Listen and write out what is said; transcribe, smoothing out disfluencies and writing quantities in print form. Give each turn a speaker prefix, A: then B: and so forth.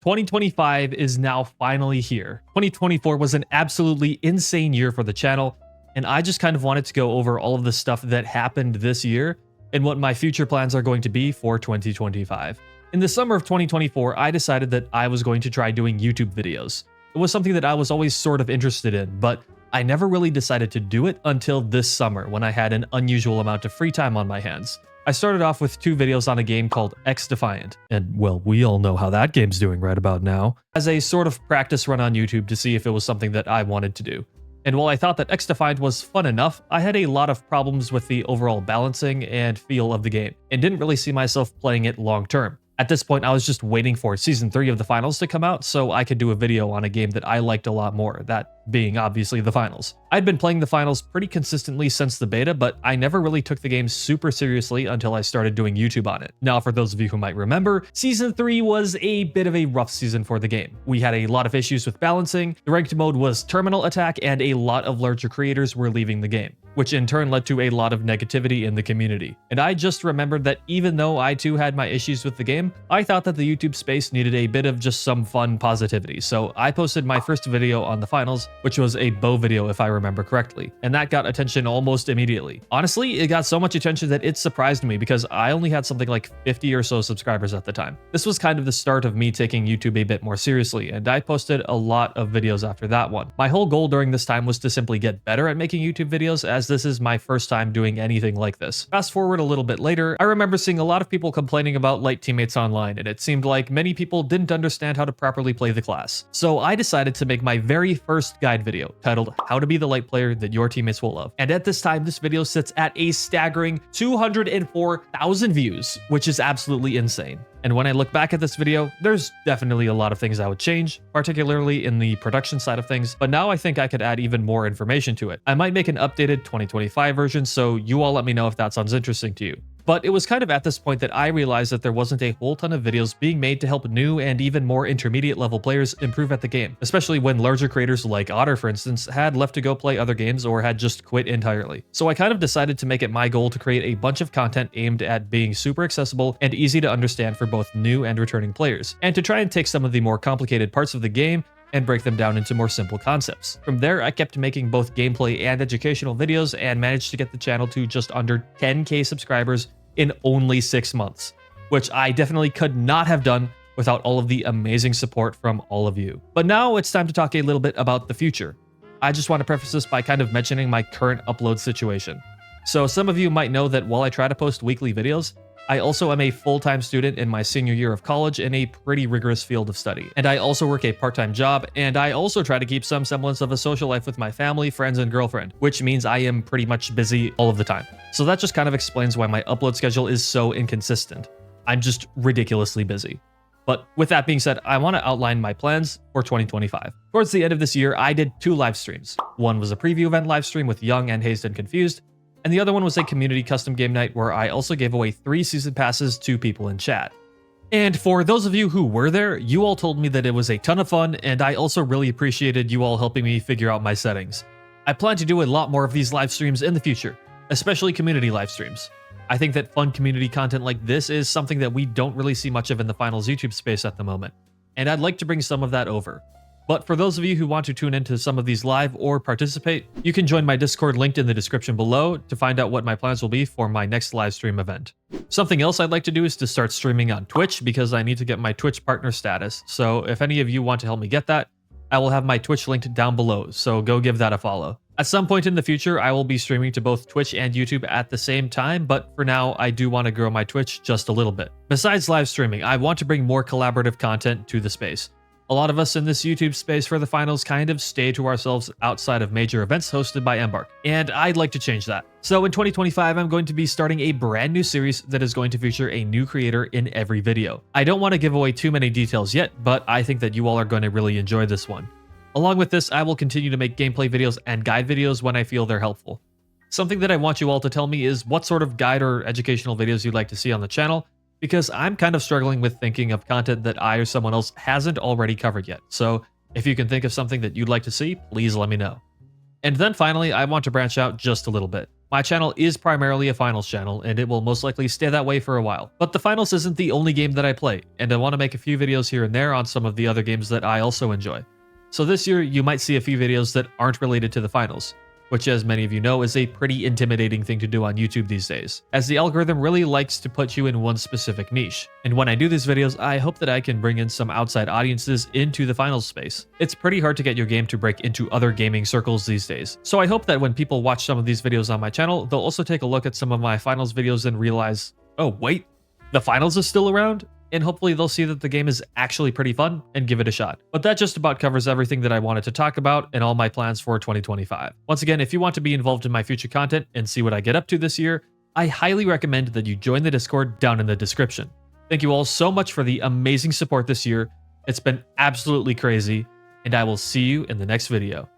A: 2025 is now finally here. 2024 was an absolutely insane year for the channel, and I just kind of wanted to go over all of the stuff that happened this year and what my future plans are going to be for 2025. In the summer of 2024, I decided that I was going to try doing YouTube videos. It was something that I was always sort of interested in, but I never really decided to do it until this summer when I had an unusual amount of free time on my hands. I started off with 2 videos on a game called XDefiant, and well, we all know how that game's doing right about now, as a sort of practice run on YouTube to see if it was something that I wanted to do. And while I thought that XDefiant was fun enough, I had a lot of problems with the overall balancing and feel of the game, and didn't really see myself playing it long term. At this point, I was just waiting for Season 3 of the finals to come out so I could do a video on a game that I liked a lot more, that being obviously the finals. I'd been playing the finals pretty consistently since the beta, but I never really took the game super seriously until I started doing YouTube on it. Now, for those of you who might remember, Season 3 was a bit of a rough season for the game. We had a lot of issues with balancing, the ranked mode was terminal attack, and a lot of larger creators were leaving the game, which in turn led to a lot of negativity in the community. And I just remembered that even though I too had my issues with the game, I thought that the YouTube space needed a bit of just some fun positivity. So I posted my first video on the finals, which was a bow video if I remember correctly, and that got attention almost immediately. Honestly, it got so much attention that it surprised me because I only had something like 50 or so subscribers at the time. This was kind of the start of me taking YouTube a bit more seriously, and I posted a lot of videos after that one. My whole goal during this time was to simply get better at making YouTube videos, as this is my first time doing anything like this. Fast forward a little bit later, I remember seeing a lot of people complaining about light teammates online, and it seemed like many people didn't understand how to properly play the class. So I decided to make my very first guide video titled How to Be the Light Player That Your Teammates Will Love. And at this time, this video sits at a staggering 204,000 views, which is absolutely insane. And when I look back at this video, there's definitely a lot of things I would change, particularly in the production side of things, but now I think I could add even more information to it. I might make an updated 2025 version, so you all let me know if that sounds interesting to you. But it was kind of at this point that I realized that there wasn't a whole ton of videos being made to help new and even more intermediate level players improve at the game, especially when larger creators like Otter, for instance, had left to go play other games or had just quit entirely. So I kind of decided to make it my goal to create a bunch of content aimed at being super accessible and easy to understand for both new and returning players, and to try and take some of the more complicated parts of the game and break them down into more simple concepts. From there, I kept making both gameplay and educational videos and managed to get the channel to just under 10K subscribers in only 6 months, which I definitely could not have done without all of the amazing support from all of you. But now it's time to talk a little bit about the future. I just want to preface this by kind of mentioning my current upload situation. So some of you might know that while I try to post weekly videos, I also am a full-time student in my senior year of college in a pretty rigorous field of study. And I also work a part-time job, and I also try to keep some semblance of a social life with my family, friends, and girlfriend, which means I am pretty much busy all of the time. So that just kind of explains why my upload schedule is so inconsistent. I'm just ridiculously busy. But with that being said, I want to outline my plans for 2025. Towards the end of this year, I did 2 live streams. One was a preview event live stream with Young and Hazed and Confused, and the other one was a community custom game night where I also gave away 3 season passes to people in chat. And for those of you who were there, you all told me that it was a ton of fun, and I also really appreciated you all helping me figure out my settings. I plan to do a lot more of these live streams in the future, especially community live streams. I think that fun community content like this is something that we don't really see much of in the finals YouTube space at the moment, and I'd like to bring some of that over. But for those of you who want to tune into some of these live or participate, you can join my Discord linked in the description below to find out what my plans will be for my next live stream event. Something else I'd like to do is to start streaming on Twitch because I need to get my Twitch partner status. So if any of you want to help me get that, I will have my Twitch linked down below, so go give that a follow. At some point in the future, I will be streaming to both Twitch and YouTube at the same time, but for now, I do want to grow my Twitch just a little bit. Besides live streaming, I want to bring more collaborative content to the space. A lot of us in this YouTube space for the finals kind of stay to ourselves outside of major events hosted by Embark, and I'd like to change that. So in 2025, I'm going to be starting a brand new series that is going to feature a new creator in every video. I don't want to give away too many details yet, but I think that you all are going to really enjoy this one. Along with this, I will continue to make gameplay videos and guide videos when I feel they're helpful. Something that I want you all to tell me is what sort of guide or educational videos you'd like to see on the channel, because I'm kind of struggling with thinking of content that I or someone else hasn't already covered yet. So if you can think of something that you'd like to see, please let me know. And then finally, I want to branch out just a little bit. My channel is primarily a finals channel, and it will most likely stay that way for a while. But the finals isn't the only game that I play, and I want to make a few videos here and there on some of the other games that I also enjoy. So this year, you might see a few videos that aren't related to the finals, which, as many of you know, is a pretty intimidating thing to do on YouTube these days, as the algorithm really likes to put you in one specific niche. And when I do these videos, I hope that I can bring in some outside audiences into the finals space. It's pretty hard to get your game to break into other gaming circles these days, so I hope that when people watch some of these videos on my channel, they'll also take a look at some of my finals videos and realize, oh wait, the finals is still around? And hopefully they'll see that the game is actually pretty fun and give it a shot. But that just about covers everything that I wanted to talk about and all my plans for 2025. Once again, if you want to be involved in my future content and see what I get up to this year, I highly recommend that you join the Discord down in the description. Thank you all so much for the amazing support this year. It's been absolutely crazy, and I will see you in the next video.